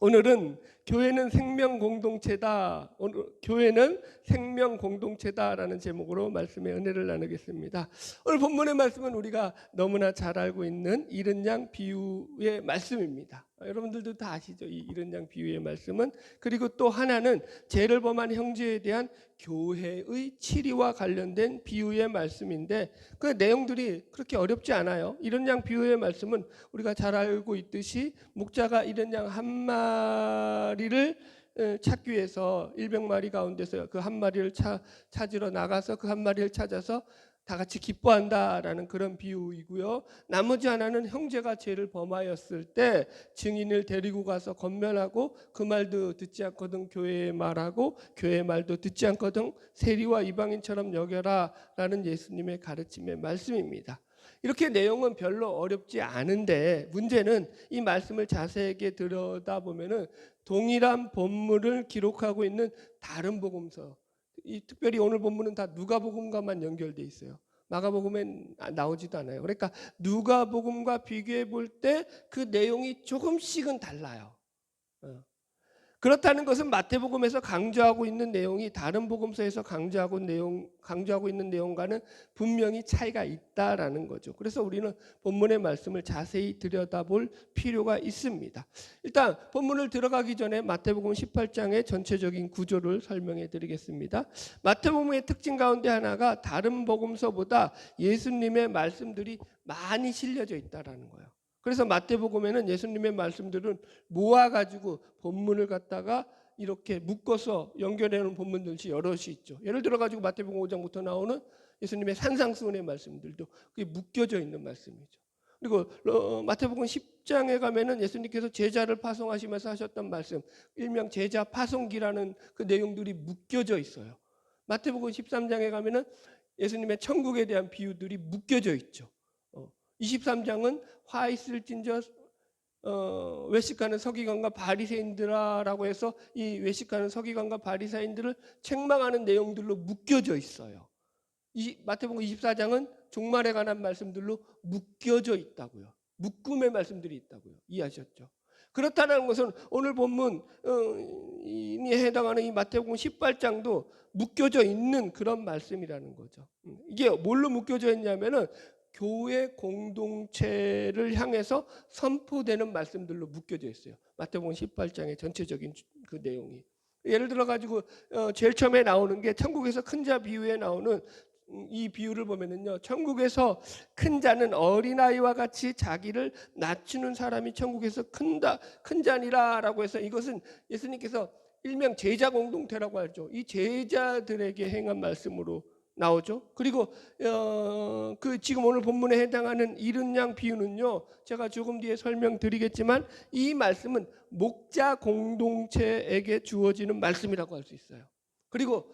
오늘은 교회는 생명 공동체다. 오늘 교회는 생명 공동체다라는 제목으로 말씀의 은혜를 나누겠습니다. 오늘 본문의 말씀은 우리가 너무나 잘 알고 있는 이른 양 비유의 말씀입니다. 여러분들도 다 아시죠? 이 이른 양 비유의 말씀은. 그리고 또 하나는 죄를 범한 형제에 대한 교회의 치리와 관련된 비유의 말씀인데 그 내용들이 그렇게 어렵지 않아요. 이른 양 비유의 말씀은 우리가 잘 알고 있듯이 목자가 이른 양 한 마리를 찾기 위해서 100마리 가운데서 그 한 마리를 찾으러 나가서 그 한 마리를 찾아서 다 같이 기뻐한다라는 그런 비유이고요. 나머지 하나는 형제가 죄를 범하였을 때 증인을 데리고 가서 권면하고 그 말도 듣지 않거든 교회의 말하고 교회의 말도 듣지 않거든 세리와 이방인처럼 여겨라라는 예수님의 가르침의 말씀입니다. 이렇게 내용은 별로 어렵지 않은데 문제는 이 말씀을 자세하게 들여다보면은 동일한 본문을 기록하고 있는 다른 복음서, 특별히 오늘 본문은 다 누가복음과만 연결돼 있어요. 마가복음엔 나오지도 않아요. 그러니까 누가복음과 비교해 볼 때 그 내용이 조금씩은 달라요. 그렇다는 것은 마태복음에서 강조하고 있는 내용이 다른 복음서에서 강조하고 있는 내용과는 분명히 차이가 있다라는 거죠. 그래서 우리는 본문의 말씀을 자세히 들여다볼 필요가 있습니다. 일단 본문을 들어가기 전에 마태복음 18장의 전체적인 구조를 설명해 드리겠습니다. 마태복음의 특징 가운데 하나가 다른 복음서보다 예수님의 말씀들이 많이 실려져 있다라는 거예요. 그래서 마태복음에는 예수님의 말씀들은 모아가지고 본문을 갖다가 이렇게 묶어서 연결해놓은 본문들이 여럿이 있죠. 예를 들어가지고 마태복음 5장부터 나오는 예수님의 산상수훈의 말씀들도 그게 묶여져 있는 말씀이죠. 그리고 마태복음 10장에 가면은 예수님께서 제자를 파송하시면서 하셨던 말씀, 일명 제자 파송기라는 그 내용들이 묶여져 있어요. 마태복음 13장에 가면은 예수님의 천국에 대한 비유들이 묶여져 있죠. 23장은 화 있을진저 외식하는 서기관과 바리새인들아라고 해서 이 외식하는 서기관과 바리새인들을 책망하는 내용들로 묶여져 있어요. 마태복음 24장은 종말에 관한 말씀들로 묶여져 있다고요. 묶음의 말씀들이 있다고요. 이해하셨죠? 그렇다는 것은 오늘 본문에 해당하는 이 마태복음 18장도 묶여져 있는 그런 말씀이라는 거죠. 이게 뭘로 묶여져 있냐면은 교회 공동체를 향해서 선포되는 말씀들로 묶여져 있어요. 마태복음 18장의 전체적인 그 내용이. 예를 들어 가지고 제일 처음에 나오는 게 천국에서 큰 자 비유에 나오는 이 비유를 보면은요, 천국에서 큰 자는 어린아이와 같이 자기를 낮추는 사람이 천국에서 큰 자니라라고 해서 이것은 예수님께서 일명 제자 공동체라고 하죠. 이 제자들에게 행한 말씀으로 나오죠. 그리고 그 지금 오늘 본문에 해당하는 이른 양 비유는요, 제가 조금 뒤에 설명드리겠지만 이 말씀은 목자 공동체에게 주어지는 말씀이라고 할 수 있어요. 그리고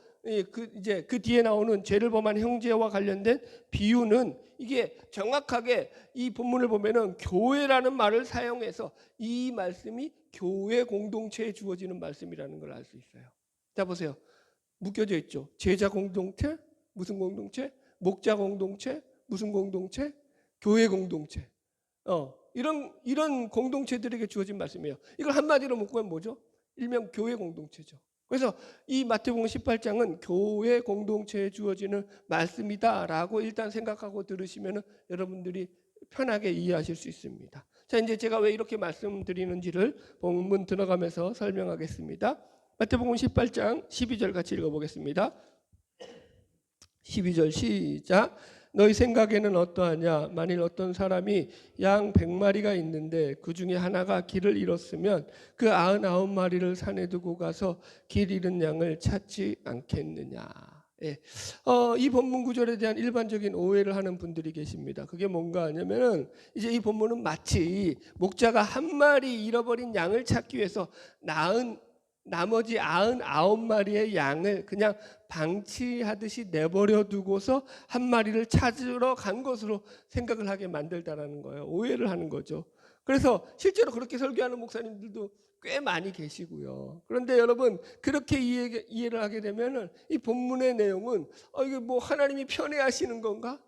그 뒤에 나오는 죄를 범한 형제와 관련된 비유는 이게 정확하게 이 본문을 보면은 교회라는 말을 사용해서 이 말씀이 교회 공동체에 주어지는 말씀이라는 걸 알 수 있어요. 자 보세요. 묶여져 있죠. 제자 공동체, 무슨 공동체? 목자 공동체, 무슨 공동체? 교회 공동체. 이런 공동체들에게 주어진 말씀이에요. 이걸 한마디로 묶으면 뭐죠? 일명 교회 공동체죠. 그래서 이 마태복음 18장은 교회 공동체에 주어지는 말씀이다라고 일단 생각하고 들으시면 여러분들이 편하게 이해하실 수 있습니다. 자, 이제 제가 왜 이렇게 말씀드리는지를 본문 들어가면서 설명하겠습니다. 마태복음 18장 12절 같이 읽어보겠습니다. 12절 시작. 너희 생각에는 어떠하냐? 만일 어떤 사람이 양 100마리가 있는데 그 중에 하나가 길을 잃었으면 그 99마리를 산에 두고 가서 길 잃은 양을 찾지 않겠느냐? 예. 이 본문 구절에 대한 일반적인 오해를 하는 분들이 계십니다. 그게 뭔가 하냐면은 이제 이 본문은 마치 목자가 한 마리 잃어버린 양을 찾기 위해서 나머지 99마리의 양을 그냥 방치하듯이 내버려 두고서 한 마리를 찾으러 간 것으로 생각을 하게 만들다라는 거예요. 오해를 하는 거죠. 그래서 실제로 그렇게 설교하는 목사님들도 꽤 많이 계시고요. 그런데 여러분 그렇게 이해를 하게 되면은 이 본문의 내용은 이게 뭐 하나님이 편애하시는 건가?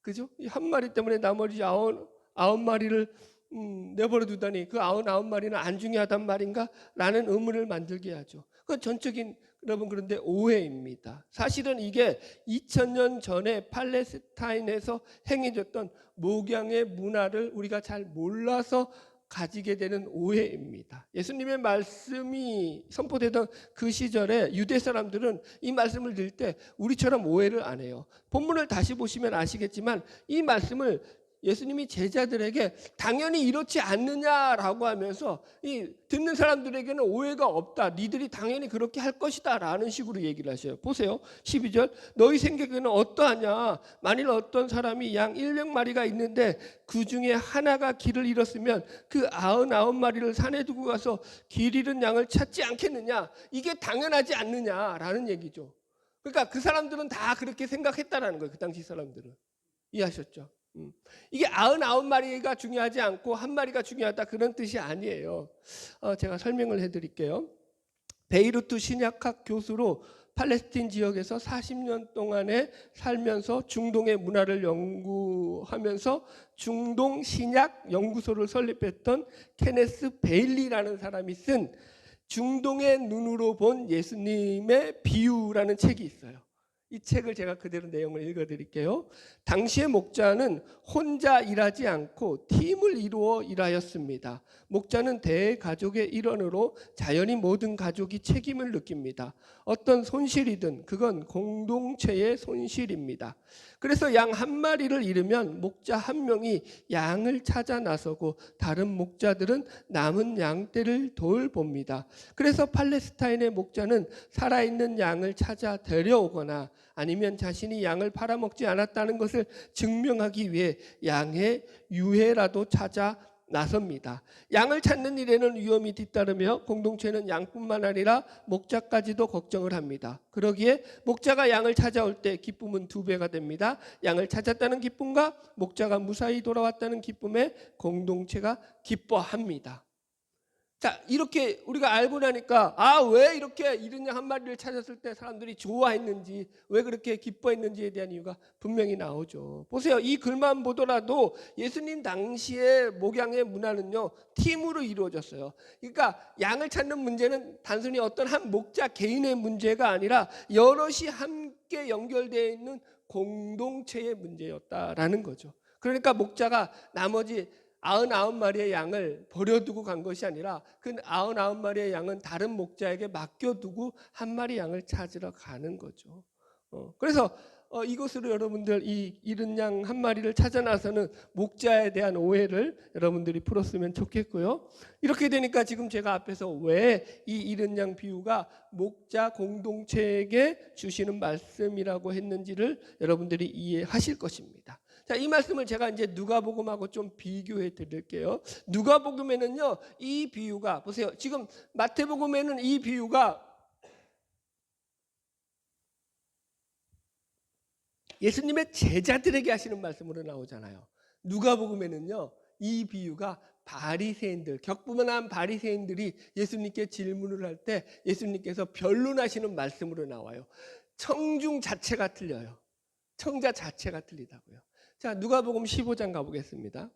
그죠? 이 한 마리 때문에 나머지 99마리를 내버려 두다니 그 99마리는 안 중요하단 말인가? 라는 의문을 만들게 하죠. 그건 전적인 여러분 그런데 오해입니다. 사실은 이게 2000년 전에 팔레스타인에서 행해졌던 목양의 문화를 우리가 잘 몰라서 가지게 되는 오해입니다. 예수님의 말씀이 선포되던 그 시절에 유대 사람들은 이 말씀을 들을 때 우리처럼 오해를 안 해요. 본문을 다시 보시면 아시겠지만 이 말씀을 예수님이 제자들에게 당연히 이렇지 않느냐라고 하면서 이 듣는 사람들에게는 오해가 없다. 니들이 당연히 그렇게 할 것이다 라는 식으로 얘기를 하셔요. 보세요. 12절 너희 생각에는 어떠하냐. 만일 어떤 사람이 양 100마리가 있는데 그 중에 하나가 길을 잃었으면 그 99마리를 산에 두고 가서 길 잃은 양을 찾지 않겠느냐. 이게 당연하지 않느냐라는 얘기죠. 그러니까 그 사람들은 다 그렇게 생각했다라는 거예요. 그 당시 사람들은. 이해하셨죠? 이게 99마리가 중요하지 않고 한 마리가 중요하다 그런 뜻이 아니에요. 제가 설명을 해드릴게요. 베이루트 신약학 교수로 팔레스틴 지역에서 40년 동안에 살면서 중동의 문화를 연구하면서 중동 신약 연구소를 설립했던 케네스 베일리라는 사람이 쓴 중동의 눈으로 본 예수님의 비유라는 책이 있어요. 이 책을 제가 그대로 내용을 읽어드릴게요. 당시의 목자는 혼자 일하지 않고 팀을 이루어 일하였습니다. 목자는 대가족의 일원으로 자연히 모든 가족이 책임을 느낍니다. 어떤 손실이든 그건 공동체의 손실입니다. 그래서 양 한 마리를 잃으면 목자 한 명이 양을 찾아 나서고 다른 목자들은 남은 양떼를 돌봅니다. 그래서 팔레스타인의 목자는 살아있는 양을 찾아 데려오거나 아니면 자신이 양을 팔아먹지 않았다는 것을 증명하기 위해 양의 유해라도 찾아 나섭니다. 양을 찾는 일에는 위험이 뒤따르며 공동체는 양뿐만 아니라 목자까지도 걱정을 합니다. 그러기에 목자가 양을 찾아올 때 기쁨은 2배가 됩니다. 양을 찾았다는 기쁨과 목자가 무사히 돌아왔다는 기쁨에 공동체가 기뻐합니다. 자, 이렇게 우리가 알고 나니까 왜 이렇게 잃은 양 한 마리를 찾았을 때 사람들이 좋아했는지, 왜 그렇게 기뻐했는지에 대한 이유가 분명히 나오죠. 보세요. 이 글만 보더라도 예수님 당시의 목양의 문화는요, 팀으로 이루어졌어요. 그러니까 양을 찾는 문제는 단순히 어떤 한 목자 개인의 문제가 아니라 여럿이 함께 연결되어 있는 공동체의 문제였다라는 거죠. 그러니까 목자가 나머지 99마리의 양을 버려두고 간 것이 아니라 그 99마리의 양은 다른 목자에게 맡겨두고 한 마리 양을 찾으러 가는 거죠. 그래서 이것으로 여러분들 이 잃은 양 한 마리를 찾아 나서는 목자에 대한 오해를 여러분들이 풀었으면 좋겠고요. 이렇게 되니까 지금 제가 앞에서 왜 이 잃은 양 비유가 목자 공동체에게 주시는 말씀이라고 했는지를 여러분들이 이해하실 것입니다. 자, 이 말씀을 제가 이제 누가복음하고 좀 비교해 드릴게요. 누가복음에는요, 이 비유가 보세요. 지금 마태복음에는 이 비유가 예수님의 제자들에게 하시는 말씀으로 나오잖아요. 누가복음에는요, 이 비유가 바리새인들, 격분한 바리새인들이 예수님께 질문을 할 때 예수님께서 변론하시는 말씀으로 나와요. 청중 자체가 틀려요. 청자 자체가 틀리다고요. 자, 누가복음 15장 가보겠습니다.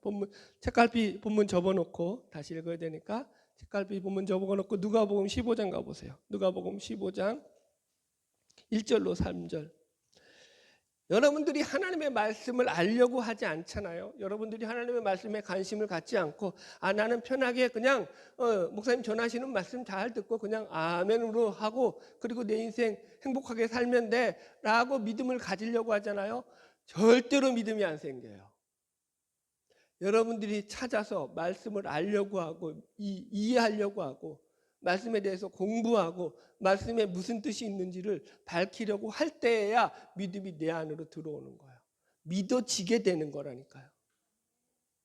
책갈피 본문 접어놓고 다시 읽어야 되니까 책갈피 본문 접어놓고 누가복음 15장 가보세요. 누가복음 15장 1절로 3절. 여러분들이 하나님의 말씀을 알려고 하지 않잖아요. 여러분들이 하나님의 말씀에 관심을 갖지 않고 나는 편하게 그냥 목사님 전하시는 말씀 잘 듣고 그냥 아멘으로 하고 그리고 내 인생 행복하게 살면 돼 라고 믿음을 가지려고 하잖아요. 절대로 믿음이 안 생겨요. 여러분들이 찾아서 말씀을 알려고 하고 이해하려고 하고 말씀에 대해서 공부하고 말씀에 무슨 뜻이 있는지를 밝히려고 할 때에야 믿음이 내 안으로 들어오는 거예요. 믿어지게 되는 거라니까요.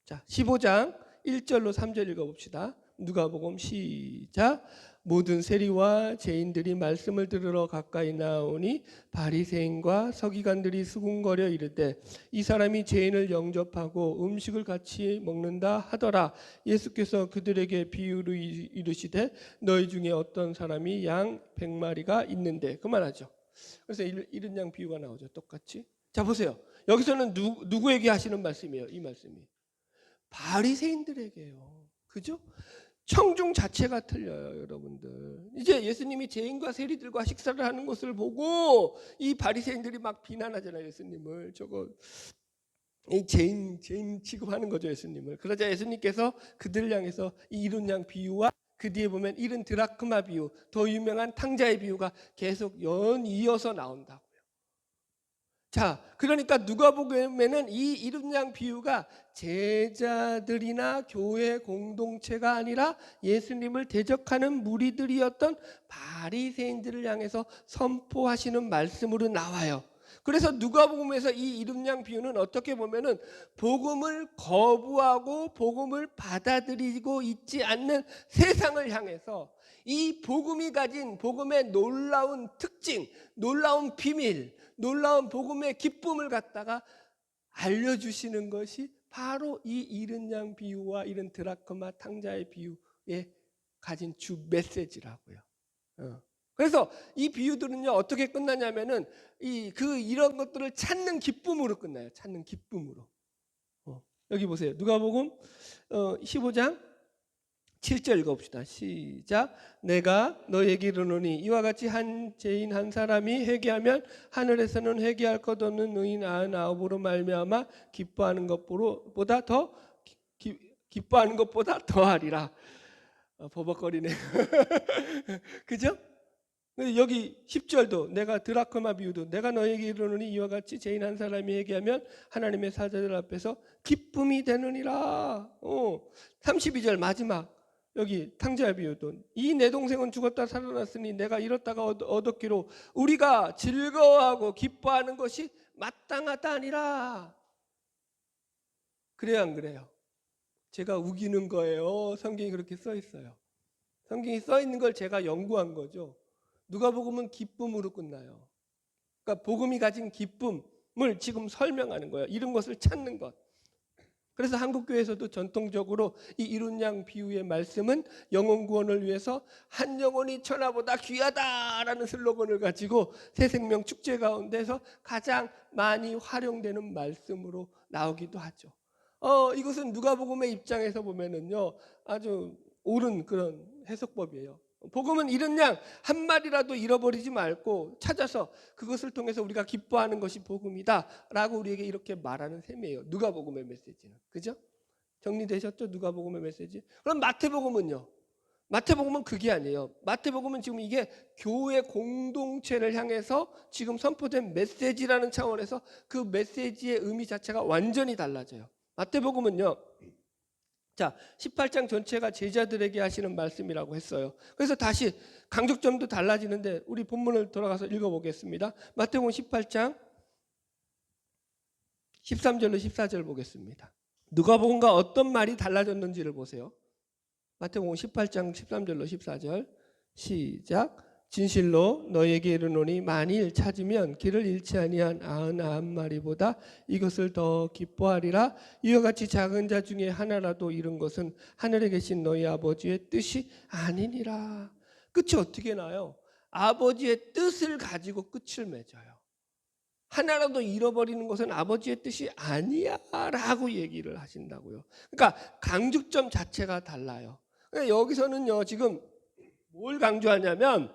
자, 15장 1절로 3절 읽어봅시다. 누가복음 시작. 모든 세리와 죄인들이 말씀을 들으러 가까이 나오니 바리새인과 서기관들이 수군거려 이르되 이 사람이 죄인을 영접하고 음식을 같이 먹는다 하더라. 예수께서 그들에게 비유로 이르시되 너희 중에 어떤 사람이 양 100마리가 있는데 그만하죠. 그래서 잃은 양 비유가 나오죠. 똑같이. 자, 보세요. 여기서는 누구에게 하시는 말씀이에요? 이 말씀이 바리새인들에게요. 그죠? 청중 자체가 틀려요, 여러분들. 이제 예수님이 죄인과 세리들과 식사를 하는 것을 보고 이 바리새인들이 막 비난하잖아요, 예수님을. 저거 이 죄인 취급하는 거죠, 예수님을. 그러자 예수님께서 그들을 향해서 이 이른 양 비유와 그 뒤에 보면 이른 드라크마 비유, 더 유명한 탕자의 비유가 계속 연이어서 나온다고요. 자, 그러니까 누가복음에는 이 이른 양 비유가 제자들이나 교회 공동체가 아니라 예수님을 대적하는 무리들이었던 바리새인들을 향해서 선포하시는 말씀으로 나와요. 그래서 누가복음에서 이 이른 양 비유는 어떻게 보면은 복음을 거부하고 복음을 받아들이고 있지 않는 세상을 향해서 이 복음이 가진 복음의 놀라운 특징, 놀라운 비밀, 놀라운 복음의 기쁨을 갖다가 알려주시는 것이 바로 이 이른 양 비유와 이른 드라크마 탕자의 비유에 가진 주 메시지라고요. 그래서 이 비유들은요 어떻게 끝나냐면은 이런 것들을 찾는 기쁨으로 끝나요. 찾는 기쁨으로. 여기 보세요. 누가복음 15장 7절 읽어봅시다. 시작. 내가 너에게 이르노니 이와 같이 한 죄인 한 사람이 회개하면 하늘에서는 회개할 것 없는 의인 99으로 말미암아 기뻐하는 것보다 더하리라. 버벅거리네. 그죠? 여기 10절도 내가 드라크마 비유도 내가 너에게 이르노니 이와 같이 죄인 한 사람이 회개하면 하나님의 사자들 앞에서 기쁨이 되느니라. 32절 마지막 여기 탕자의 비유도 이 내 동생은 죽었다 살아났으니 내가 잃었다가 얻었기로 우리가 즐거워하고 기뻐하는 것이 마땅하다 아니라. 그래요 안 그래요? 제가 우기는 거예요. 성경이 그렇게 써 있어요. 성경이 써 있는 걸 제가 연구한 거죠. 누가복음은 기쁨으로 끝나요. 그러니까 복음이 가진 기쁨을 지금 설명하는 거예요. 이런 것을 찾는 것. 그래서 한국교회에서도 전통적으로 이 이른 양 비유의 말씀은 영혼 구원을 위해서 한 영혼이 천하보다 귀하다라는 슬로건을 가지고 새생명 축제 가운데서 가장 많이 활용되는 말씀으로 나오기도 하죠. 이것은 누가복음의 입장에서 보면은요 아주 옳은 그런 해석법이에요. 복음은 이른 양 한 마리라도 잃어버리지 말고 찾아서 그것을 통해서 우리가 기뻐하는 것이 복음이다 라고 우리에게 이렇게 말하는 셈이에요. 누가복음의 메시지는. 그죠? 정리되셨죠? 누가복음의 메시지. 그럼 마태복음은요? 마태복음은 그게 아니에요. 마태복음은 지금 이게 교회 공동체를 향해서 지금 선포된 메시지라는 차원에서 그 메시지의 의미 자체가 완전히 달라져요. 마태복음은요 자, 18장 전체가 제자들에게 하시는 말씀이라고 했어요. 그래서 다시 강조점도 달라지는데 우리 본문을 돌아가서 읽어보겠습니다. 마태복음 18장 13절로 14절 보겠습니다. 누가복음과 어떤 말이 달라졌는지를 보세요. 마태복음 18장 13절로 14절 시작. 진실로 너에게 이르노니 만일 찾으면 길을 잃지 아니한 99마리보다 이것을 더 기뻐하리라. 이와 같이 작은 자 중에 하나라도 잃은 것은 하늘에 계신 너희 아버지의 뜻이 아니니라. 끝이 어떻게 나요? 아버지의 뜻을 가지고 끝을 맺어요. 하나라도 잃어버리는 것은 아버지의 뜻이 아니야 라고 얘기를 하신다고요. 그러니까 강조점 자체가 달라요. 그러니까 여기서는요 지금 뭘 강조하냐면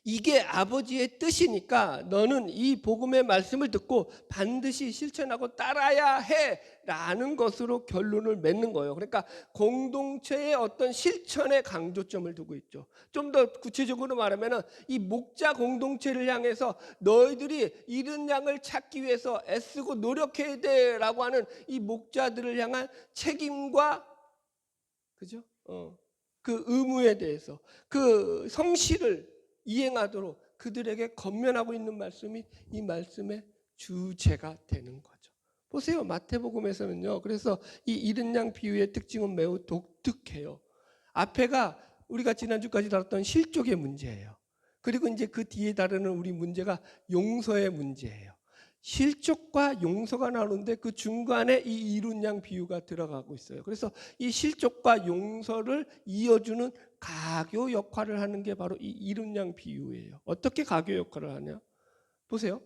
이게 아버지의 뜻이니까 너는 이 복음의 말씀을 듣고 반드시 실천하고 따라야 해라는 것으로 결론을 맺는 거예요. 그러니까 공동체의 어떤 실천에 강조점을 두고 있죠. 좀 더 구체적으로 말하면 이 목자 공동체를 향해서 너희들이 잃은 양을 찾기 위해서 애쓰고 노력해야 돼라고 하는 이 목자들을 향한 책임과 그죠? 그 의무에 대해서 그 성실을 이행하도록 그들에게 권면하고 있는 말씀이 이 말씀의 주제가 되는 거죠. 보세요. 마태복음에서는요. 그래서 이 이른 양 비유의 특징은 매우 독특해요. 앞에가 우리가 지난주까지 다뤘던 실족의 문제예요. 그리고 이제 그 뒤에 다루는 우리 문제가 용서의 문제예요. 실족과 용서가 나오는데 그 중간에 이 이른 양 비유가 들어가고 있어요. 그래서 이 실족과 용서를 이어주는 가교 역할을 하는 게 바로 이 이른 양 비유예요. 어떻게 가교 역할을 하냐? 보세요.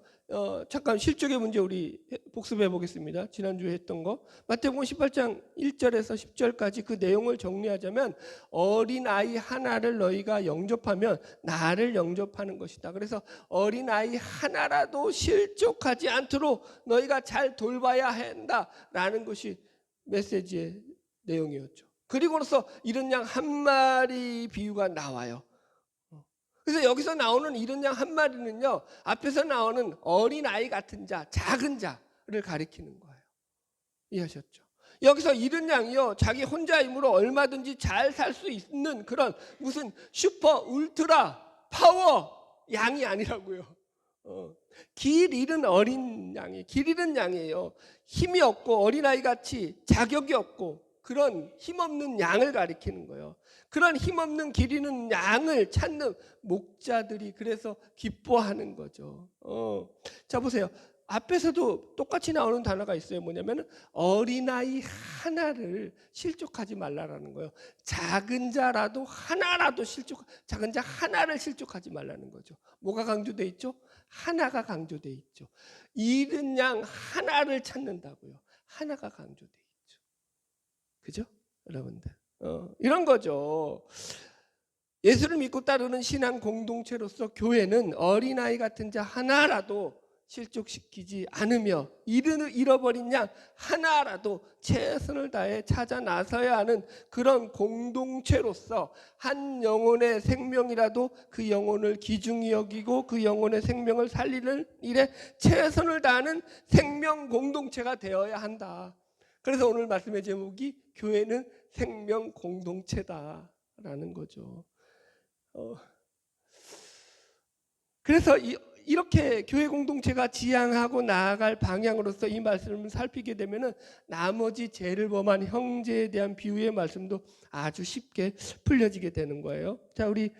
잠깐 실적의 문제 우리 복습해 보겠습니다. 지난주에 했던 거. 마태복음 18장 1절에서 10절까지 그 내용을 정리하자면 어린아이 하나를 너희가 영접하면 나를 영접하는 것이다. 그래서 어린아이 하나라도 실족하지 않도록 너희가 잘 돌봐야 한다라는 것이 메시지의 내용이었죠. 그리고서 이른 양 한 마리 비유가 나와요. 그래서 여기서 나오는 이른 양 한 마리는요, 앞에서 나오는 어린아이 같은 자, 작은 자를 가리키는 거예요. 이해하셨죠? 여기서 이른 양이요, 자기 혼자 힘으로 얼마든지 잘 살 수 있는 그런 무슨 슈퍼 울트라 파워 양이 아니라고요. 길 잃은 어린 양이, 길 잃은 양이에요. 힘이 없고 어린아이 같이 자격이 없고 그런 힘없는 양을 가리키는 거예요. 그런 힘없는 길 잃는 양을 찾는 목자들이 그래서 기뻐하는 거죠. 자 보세요. 앞에서도 똑같이 나오는 단어가 있어요. 뭐냐면 어린아이 하나를 실족하지 말라라는 거예요. 작은 자라도 하나라도 작은 자 하나를 실족하지 말라는 거죠. 뭐가 강조돼 있죠? 하나가 강조돼 있죠. 잃은 양 하나를 찾는다고요. 하나가 강조돼 있죠. 그죠? 여러분들. 이런 거죠. 예수를 믿고 따르는 신앙 공동체로서 교회는 어린아이 같은 자 하나라도 실족시키지 않으며 잃어버린 양 하나라도 최선을 다해 찾아 나서야 하는 그런 공동체로서 한 영혼의 생명이라도 그 영혼을 귀중히 여기고 그 영혼의 생명을 살리는 일에 최선을 다하는 생명 공동체가 되어야 한다. 그래서 오늘 말씀의 제목이 교회는 생명 공동체다라는 거죠. 그래서 이렇게 교회 공동체가 지향하고 나아갈 방향으로서 이 말씀을 살피게 되면은 나머지 죄를 범한 형제에 대한 비유의 말씀도 아주 쉽게 풀려지게 되는 거예요. 자, 우리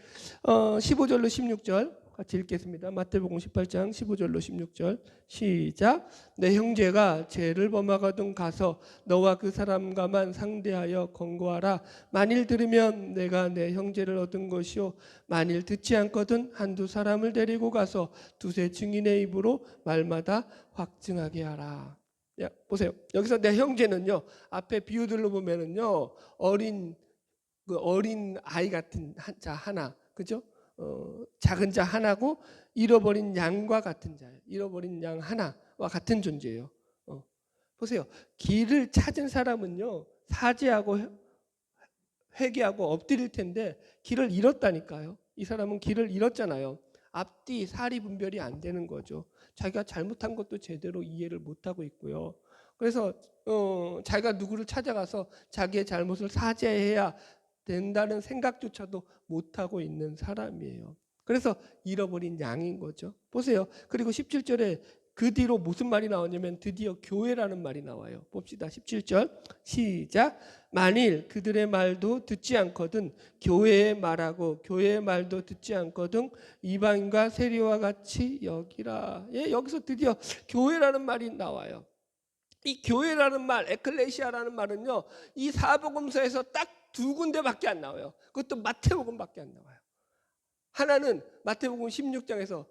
15절로 16절 같이 읽겠습니다. 마태복음 18장 15절로 16절 시작. 내 형제가 죄를 범하거든 가서 너와 그 사람과만 상대하여 권고하라. 만일 들으면 내가 내 형제를 얻은 것이요 만일 듣지 않거든 한두 사람을 데리고 가서 두세 증인의 입으로 말마다 확증하게 하라. 야, 보세요. 여기서 내 형제는요, 앞에 비유들로 보면은요, 어린 아이 같은 자 하나, 그죠? 작은 자 하나고 잃어버린 양과 같은 자예요. 잃어버린 양 하나와 같은 존재예요. 보세요. 길을 찾은 사람은요, 사죄하고 회개하고 엎드릴 텐데 길을 잃었다니까요. 이 사람은 길을 잃었잖아요. 앞뒤 사리 분별이 안 되는 거죠. 자기가 잘못한 것도 제대로 이해를 못하고 있고요. 그래서 자기가 누구를 찾아가서 자기의 잘못을 사죄해야 된다는 생각조차도 못하고 있는 사람이에요. 그래서 잃어버린 양인 거죠. 보세요. 그리고 17절에 그 뒤로 무슨 말이 나오냐면 드디어 교회라는 말이 나와요. 봅시다. 17절 시작. 만일 그들의 말도 듣지 않거든 교회의 말하고 교회의 말도 듣지 않거든 이방인과 세리와 같이 여기라. 예, 여기서 드디어 교회라는 말이 나와요. 이 교회라는 말, 에클레시아라는 말은요, 이 사복음서에서 딱 두 군데밖에 안 나와요. 그것도 마태복음밖에 안 나와요. 하나는 마태복음 16장에서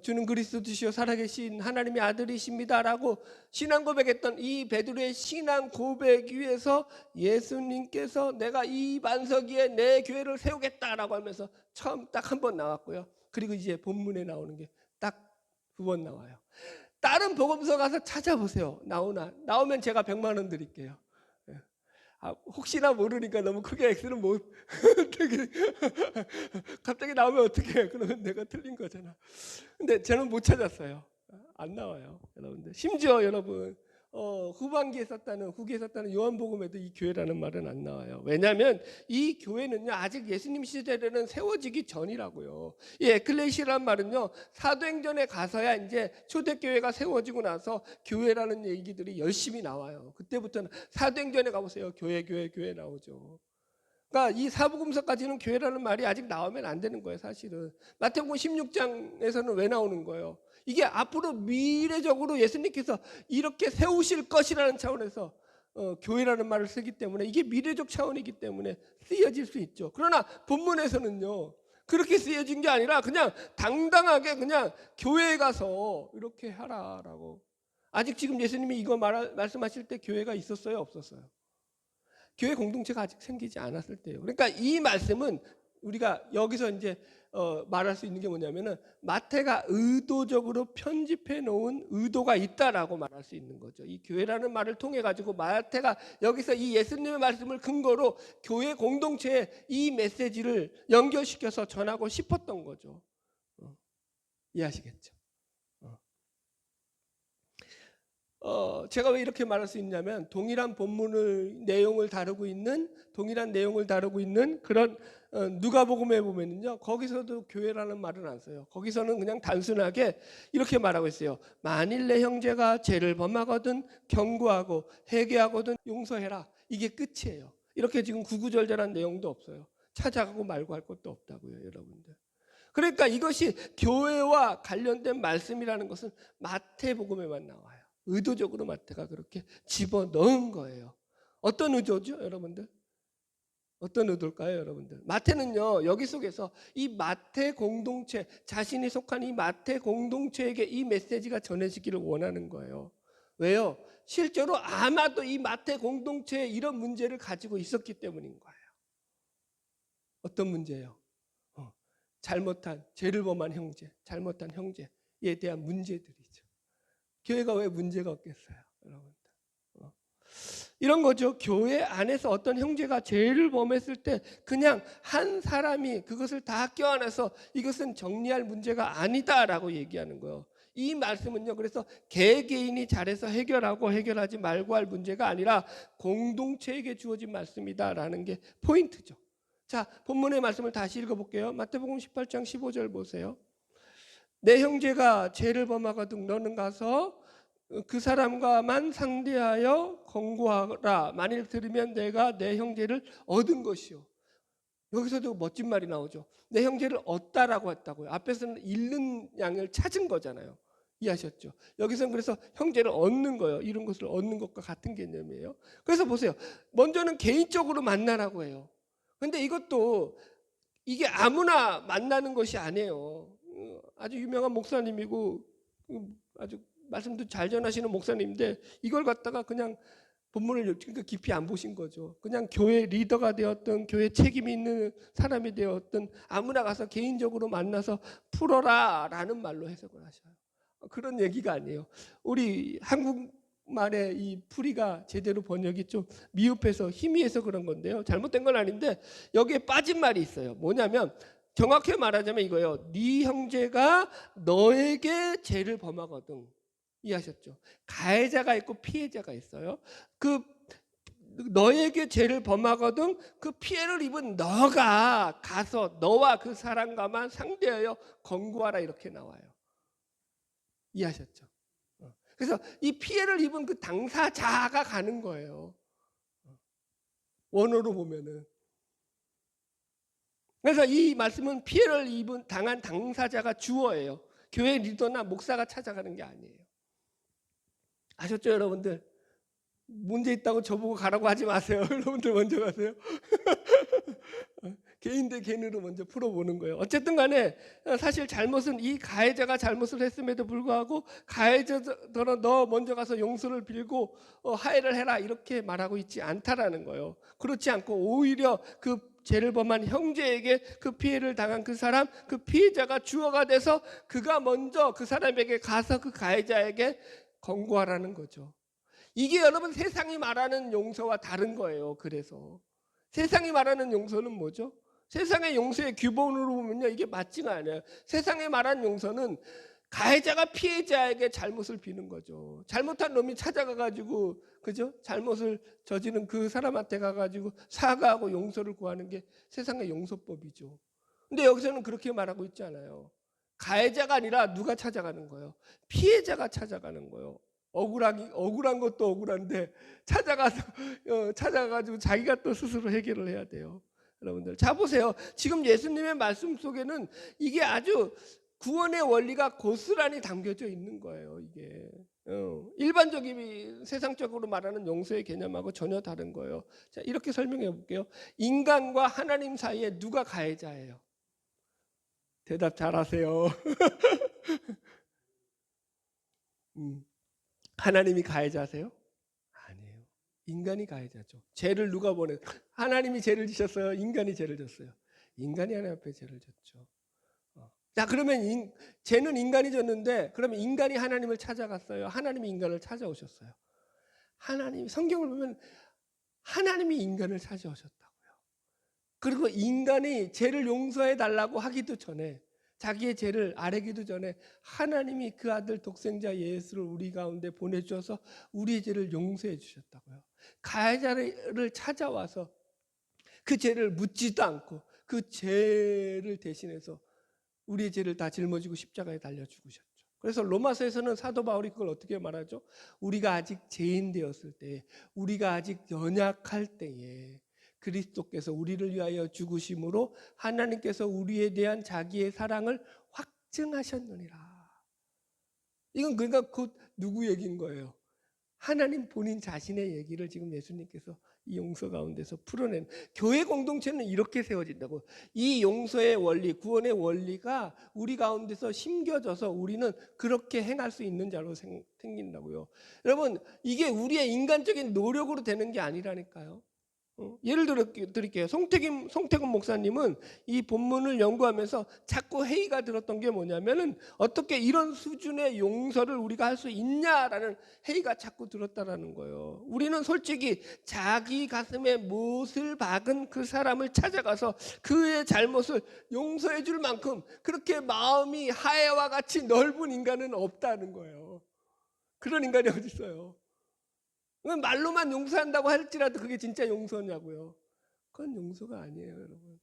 주는 그리스도시요 살아계신 하나님의 아들이십니다라고 신앙 고백했던 이 베드로의 신앙 고백 위에서 예수님께서 내가 이 반석 위에 내 교회를 세우겠다라고 하면서 처음 딱 한 번 나왔고요. 그리고 이제 본문에 나오는 게 딱 두 번 나와요. 다른 복음서 가서 찾아보세요. 나오면 제가 100만 원 드릴게요. 혹시나 모르니까 너무 크게 X는 못 갑자기 나오면 어떡해. 그러면 내가 틀린 거잖아. 근데 저는 못 찾았어요. 안 나와요, 여러분들. 심지어 여러분 후기에 썼다는 요한복음에도 이 교회라는 말은 안 나와요. 왜냐하면 이 교회는요 아직 예수님 시대에는 세워지기 전이라고요. 이 에클레시라는 말은요 사도행전에 가서야 이제 초대교회가 세워지고 나서 교회라는 얘기들이 열심히 나와요. 그때부터는 사도행전에 가보세요. 교회 나오죠. 그러니까 이 사복음서까지는 교회라는 말이 아직 나오면 안 되는 거예요. 사실은 마태복음 16장에서는 왜 나오는 거예요? 이게 앞으로 미래적으로 예수님께서 이렇게 세우실 것이라는 차원에서 교회라는 말을 쓰기 때문에 이게 미래적 차원이기 때문에 쓰여질 수 있죠. 그러나 본문에서는요 그렇게 쓰여진 게 아니라 그냥 당당하게 그냥 교회에 가서 이렇게 하라라고. 아직 지금 예수님이 이거 말씀하실 때 교회가 있었어요, 없었어요? 교회 공동체가 아직 생기지 않았을 때예요. 그러니까 이 말씀은 우리가 여기서 이제 말할 수 있는 게 뭐냐면은 마태가 의도적으로 편집해 놓은 의도가 있다라고 말할 수 있는 거죠. 이 교회라는 말을 통해 가지고 마태가 여기서 이 예수님의 말씀을 근거로 교회 공동체에 이 메시지를 연결시켜서 전하고 싶었던 거죠. 이해하시겠죠? 제가 왜 이렇게 말할 수 있냐면 동일한 본문을 내용을 다루고 있는 그런 누가복음에 보면은요, 거기서도 교회라는 말은 안 써요. 거기서는 그냥 단순하게 이렇게 말하고 있어요. 만일 내 형제가 죄를 범하거든 경고하고 회개하거든 용서해라. 이게 끝이에요. 이렇게 지금 구구절절한 내용도 없어요. 찾아가고 말고 할 것도 없다고요, 여러분들. 그러니까 이것이 교회와 관련된 말씀이라는 것은 마태복음에만 나와요. 의도적으로 마태가 그렇게 집어넣은 거예요. 어떤 의도죠, 여러분들? 어떤 의도일까요, 여러분들? 마태는요, 여기 속에서 이 마태 공동체, 자신이 속한 이 마태 공동체에게 이 메시지가 전해지기를 원하는 거예요. 왜요? 실제로 아마도 이 마태 공동체에 이런 문제를 가지고 있었기 때문인 거예요. 어떤 문제예요? 잘못한, 죄를 범한 형제, 잘못한 형제에 대한 문제들이죠. 교회가 왜 문제가 없겠어요, 여러분들? 이런 거죠. 교회 안에서 어떤 형제가 죄를 범했을 때 그냥 한 사람이 그것을 다 껴안아서 이것은 정리할 문제가 아니다라고 얘기하는 거예요. 이 말씀은요, 그래서 개개인이 잘해서 해결하고 해결하지 말고 할 문제가 아니라 공동체에게 주어진 말씀이다라는 게 포인트죠. 자, 본문의 말씀을 다시 읽어볼게요. 마태복음 18장 15절 보세요. 내 형제가 죄를 범하거든 너는 가서 그 사람과만 상대하여 권고하라. 만일 들으면 내가 내 형제를 얻은 것이요. 여기서도 멋진 말이 나오죠. 내 형제를 얻다라고 했다고요. 앞에서는 잃는 양을 찾은 거잖아요. 이해하셨죠? 여기서는 그래서 형제를 얻는 거예요. 이런 것을 얻는 것과 같은 개념이에요. 그래서 보세요. 먼저는 개인적으로 만나라고 해요. 근데 이것도 이게 아무나 만나는 것이 아니에요. 아주 유명한 목사님이고 아주 말씀도 잘 전하시는 목사님인데 이걸 갖다가 그냥 본문을 깊이 안 보신 거죠. 그냥 교회 리더가 되었든 교회 책임이 있는 사람이 되었든 아무나 가서 개인적으로 만나서 풀어라라는 말로 해석을 하셔요. 그런 얘기가 아니에요. 우리 한국말의 이 풀이가 제대로 번역이 좀 미흡해서 희미해서 그런 건데요. 잘못된 건 아닌데 여기에 빠진 말이 있어요. 뭐냐면 정확히 말하자면 이거예요. 네 형제가 너에게 죄를 범하거든. 이해하셨죠? 가해자가 있고 피해자가 있어요. 그 너에게 죄를 범하거든 그 피해를 입은 너가 가서 너와 그 사람과만 상대하여 권고하라 이렇게 나와요. 이해하셨죠? 그래서 이 피해를 입은 그 당사자가 가는 거예요. 원어로 보면은. 그래서 이 말씀은 피해를 당한 당사자가 주어예요. 교회 리더나 목사가 찾아가는 게 아니에요. 아셨죠, 여러분들? 문제 있다고 저보고 가라고 하지 마세요. 여러분들 먼저 가세요. 개인 대 개인으로 먼저 풀어보는 거예요. 어쨌든 간에 사실 잘못은 이 가해자가 잘못을 했음에도 불구하고 가해자더러 너 먼저 가서 용서를 빌고 화해를 해라 이렇게 말하고 있지 않다라는 거예요. 그렇지 않고 오히려 그 죄를 범한 형제에게 그 피해를 당한 그 사람, 그 피해자가 주어가 돼서 그가 먼저 그 사람에게 가서 그 가해자에게 권고하라는 거죠. 이게 여러분 세상이 말하는 용서와 다른 거예요. 그래서 세상이 말하는 용서는 뭐죠? 세상의 용서의 규범으로 보면요, 이게 맞지가 않아요. 세상에 말하는 용서는 가해자가 피해자에게 잘못을 비는 거죠. 잘못한 놈이 찾아가가지고, 그죠? 잘못을 저지른 그 사람한테 가가지고 사과하고 용서를 구하는 게 세상의 용서법이죠. 근데 여기서는 그렇게 말하고 있지 않아요. 가해자가 아니라 누가 찾아가는 거예요? 피해자가 찾아가는 거예요. 억울한 것도 억울한데 찾아가가지고 자기가 또 스스로 해결을 해야 돼요. 여러분들 자 보세요. 지금 예수님의 말씀 속에는 이게 아주 구원의 원리가 고스란히 담겨져 있는 거예요. 이게 일반적인 세상적으로 말하는 용서의 개념하고 전혀 다른 거예요. 자, 이렇게 설명해 볼게요. 인간과 하나님 사이에 누가 가해자예요? 대답 잘하세요. 하나님이 가해자세요? 아니에요. 인간이 가해자죠. 죄를 누가 보내? 하나님이 죄를 지셨어요? 인간이 죄를 졌어요? 인간이 하나님 앞에 죄를 졌죠. 자, 그러면 죄는 인간이 졌는데, 그러면 인간이 하나님을 찾아갔어요? 하나님이 인간을 찾아오셨어요? 하나님, 성경을 보면 하나님이 인간을 찾아오셨다고요. 그리고 인간이 죄를 용서해 달라고 하기도 전에, 자기의 죄를 아뢰기도 전에 하나님이 그 아들 독생자 예수를 우리 가운데 보내주셔서 우리의 죄를 용서해 주셨다고요. 가해자를 찾아와서 그 죄를 묻지도 않고 그 죄를 대신해서 우리의 죄를 다 짊어지고 십자가에 달려 죽으셨죠. 그래서 로마서에서는 사도 바울이 그걸 어떻게 말하죠? 우리가 아직 죄인 되었을 때, 우리가 아직 연약할 때에 그리스도께서 우리를 위하여 죽으심으로 하나님께서 우리에 대한 자기의 사랑을 확증하셨느니라. 이건 그러니까 곧 누구 얘기인 거예요? 하나님 본인 자신의 얘기를 지금 예수님께서 이 용서 가운데서 풀어낸, 교회 공동체는 이렇게 세워진다고. 이 용서의 원리, 구원의 원리가 우리 가운데서 심겨져서 우리는 그렇게 행할 수 있는 자로 생긴다고요. 여러분, 이게 우리의 인간적인 노력으로 되는 게 아니라니까요. 예를 들어 드릴게요. 송태근 목사님은 이 본문을 연구하면서 자꾸 회의가 들었던 게 뭐냐면은, 어떻게 이런 수준의 용서를 우리가 할 수 있냐라는 회의가 자꾸 들었다라는 거예요. 우리는 솔직히 자기 가슴에 못을 박은 그 사람을 찾아가서 그의 잘못을 용서해 줄 만큼 그렇게 마음이 하해와 같이 넓은 인간은 없다는 거예요. 그런 인간이 어디 있어요? 말로만 용서한다고 할지라도 그게 진짜 용서냐고요. 그건 용서가 아니에요, 여러분.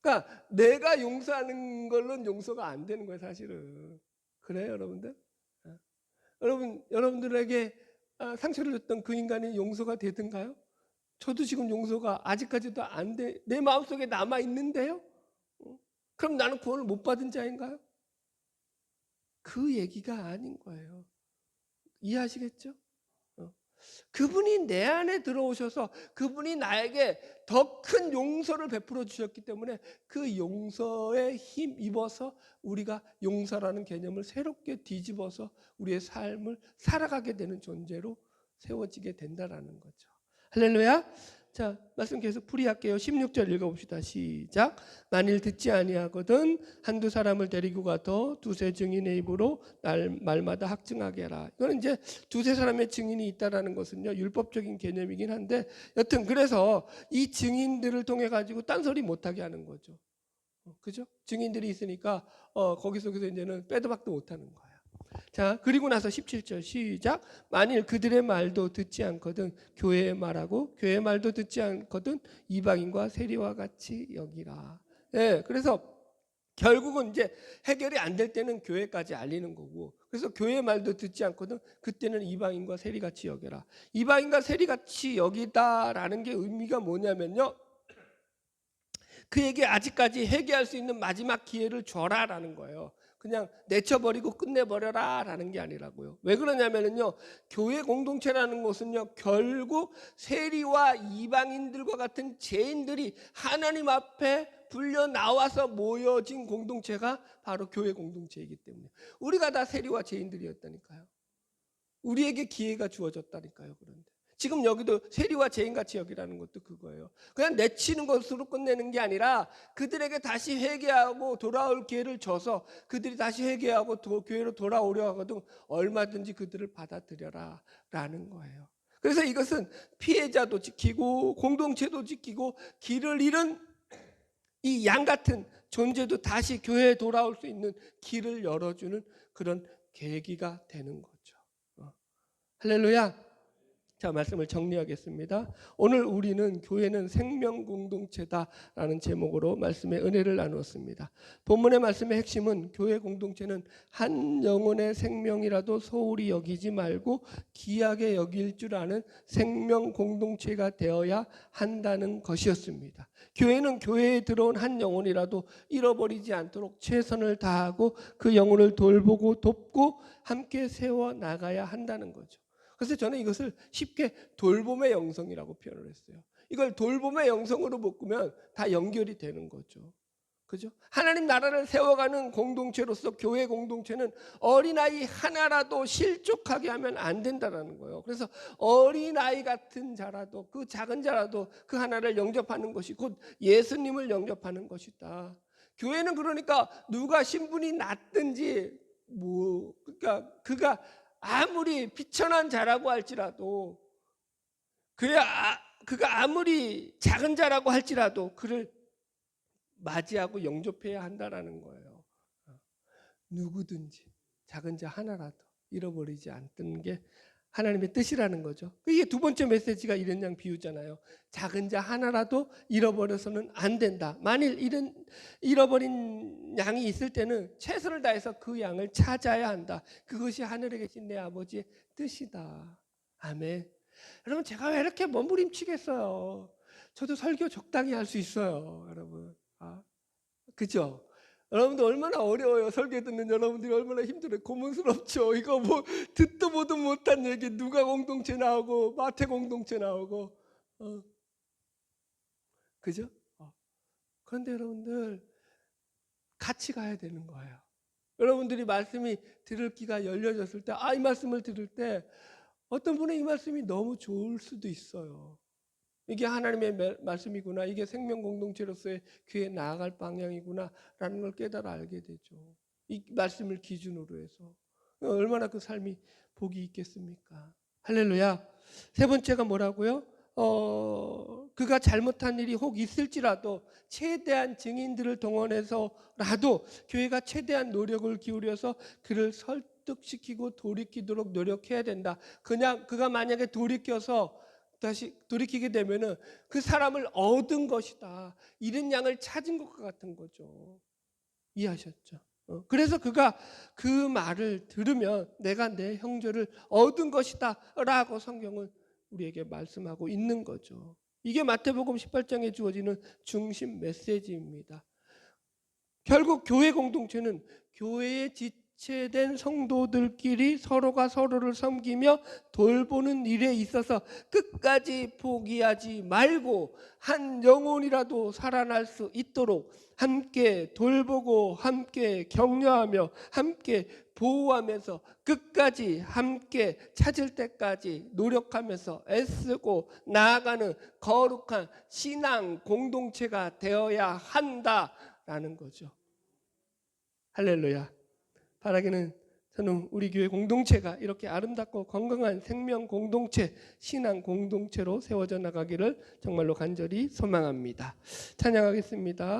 그러니까 내가 용서하는 걸로는 용서가 안 되는 거예요, 사실은. 그래요, 여러분들? 여러분들에게 상처를 줬던 그 인간이 용서가 되든가요? 저도 지금 용서가 아직까지도 안 돼. 내 마음속에 남아 있는데요. 그럼 나는 구원을 못 받은 자인가요? 그 얘기가 아닌 거예요. 이해하시겠죠? 그분이 내 안에 들어오셔서 그분이 나에게 더 큰 용서를 베풀어 주셨기 때문에 그 용서에 힘입어서 우리가 용서라는 개념을 새롭게 뒤집어서 우리의 삶을 살아가게 되는 존재로 세워지게 된다라는 거죠. 할렐루야. 자, 말씀 계속 풀이할게요. 16절 읽어봅시다. 시작. 만일 듣지 아니하거든 한두 사람을 데리고 가서 두세 증인의 입으로 말마다 확증하게 하라. 이거는 이제 두세 사람의 증인이 있다라는 것은요, 율법적인 개념이긴 한데, 여튼 그래서 이 증인들을 통해 가지고 딴소리 못하게 하는 거죠. 그죠? 증인들이 있으니까 거기서 이제는 빼도 박도 못하는 거야. 자, 그리고 나서 17절 시작. 만일 그들의 말도 듣지 않거든 교회의 말하고 교회의 말도 듣지 않거든 이방인과 세리와 같이 여기라. 예, 그래서 결국은 이제 해결이 안 될 때는 교회까지 알리는 거고, 그래서 교회의 말도 듣지 않거든 그때는 이방인과 세리같이 여겨라. 이방인과 세리같이 여기다라는 게 의미가 뭐냐면요, 그에게 아직까지 회개할 수 있는 마지막 기회를 줘라라는 거예요. 그냥 내쳐버리고 끝내버려라 라는 게 아니라고요. 왜 그러냐면요, 교회 공동체라는 것은요, 결국 세리와 이방인들과 같은 죄인들이 하나님 앞에 불려 나와서 모여진 공동체가 바로 교회 공동체이기 때문에, 우리가 다 세리와 죄인들이었다니까요. 우리에게 기회가 주어졌다니까요. 그런데 지금 여기도 세리와 죄인같이 여기라는 것도 그거예요. 그냥 내치는 것으로 끝내는 게 아니라 그들에게 다시 회개하고 돌아올 기회를 줘서 그들이 다시 회개하고 교회로 돌아오려 하거든 얼마든지 그들을 받아들여라 라는 거예요. 그래서 이것은 피해자도 지키고 공동체도 지키고 길을 잃은 이 양 같은 존재도 다시 교회에 돌아올 수 있는 길을 열어주는 그런 계기가 되는 거죠. 할렐루야. 자, 말씀을 정리하겠습니다. 오늘 우리는 교회는 생명 공동체다라는 제목으로 말씀의 은혜를 나누었습니다. 본문의 말씀의 핵심은 교회 공동체는 한 영혼의 생명이라도 소홀히 여기지 말고 귀하게 여길 줄 아는 생명 공동체가 되어야 한다는 것이었습니다. 교회는 교회에 들어온 한 영혼이라도 잃어버리지 않도록 최선을 다하고 그 영혼을 돌보고 돕고 함께 세워 나가야 한다는 거죠. 그래서 저는 이것을 쉽게 돌봄의 영성이라고 표현을 했어요. 이걸 돌봄의 영성으로 묶으면 다 연결이 되는 거죠. 그죠? 하나님 나라를 세워가는 공동체로서 교회 공동체는 어린아이 하나라도 실족하게 하면 안 된다는 거예요. 그래서 어린아이 같은 자라도, 그 작은 자라도 그 하나를 영접하는 것이 곧 예수님을 영접하는 것이다. 교회는 그러니까 누가 신분이 낮든지 그러니까 그가 아무리 비천한 자라고 할지라도, 그가 아무리 작은 자라고 할지라도 그를 맞이하고 영접해야 한다라는 거예요. 누구든지 작은 자 하나라도 잃어버리지 않는 게 하나님의 뜻이라는 거죠. 이게 두 번째 메시지가 이런 양 비유잖아요. 작은 자 하나라도 잃어버려서는 안 된다. 만일 이런 잃어버린 양이 있을 때는 최선을 다해서 그 양을 찾아야 한다. 그것이 하늘에 계신 내 아버지의 뜻이다. 아멘. 여러분, 제가 왜 이렇게 몸부림치겠어요? 저도 설교 적당히 할 수 있어요, 여러분. 그죠? 여러분들 얼마나 어려워요. 설교 듣는 여러분들이 얼마나 힘들어요. 고문스럽죠. 이거 뭐 듣도 보도 못한 얘기, 누가 공동체 나오고 마태 공동체 나오고, 그죠? 그런데 여러분들 같이 가야 되는 거예요. 여러분들이 말씀이 들을 귀가 열려졌을 때, 이 말씀을 들을 때 어떤 분은 이 말씀이 너무 좋을 수도 있어요. 이게 하나님의 말씀이구나, 이게 생명 공동체로서의 교회에 나아갈 방향이구나 라는 걸 깨달아 알게 되죠. 이 말씀을 기준으로 해서 얼마나 그 삶이 복이 있겠습니까? 할렐루야. 세 번째가 뭐라고요? 그가 잘못한 일이 혹 있을지라도 최대한 증인들을 동원해서라도 교회가 최대한 노력을 기울여서 그를 설득시키고 돌이키도록 노력해야 된다. 그냥 그가 만약에 다시 돌이키게 되면은 그 사람을 얻은 것이다. 잃은 양을 찾은 것과 같은 거죠. 이해하셨죠? 그래서 그가 그 말을 들으면 내가 내 형제를 얻은 것이다 라고 성경은 우리에게 말씀하고 있는 거죠. 이게 마태복음 18장에 주어지는 중심 메시지입니다. 결국 교회 공동체는 교회의 지체된 성도들끼리 서로가 서로를 섬기며 돌보는 일에 있어서 끝까지 포기하지 말고 한 영혼이라도 살아날 수 있도록 함께 돌보고 함께 격려하며 함께 보호하면서 끝까지 함께 찾을 때까지 노력하면서 애쓰고 나아가는 거룩한 신앙 공동체가 되어야 한다라는 거죠. 할렐루야. 바라기는 저는 우리 교회 공동체가 이렇게 아름답고 건강한 생명 공동체, 신앙 공동체로 세워져 나가기를 정말로 간절히 소망합니다. 찬양하겠습니다.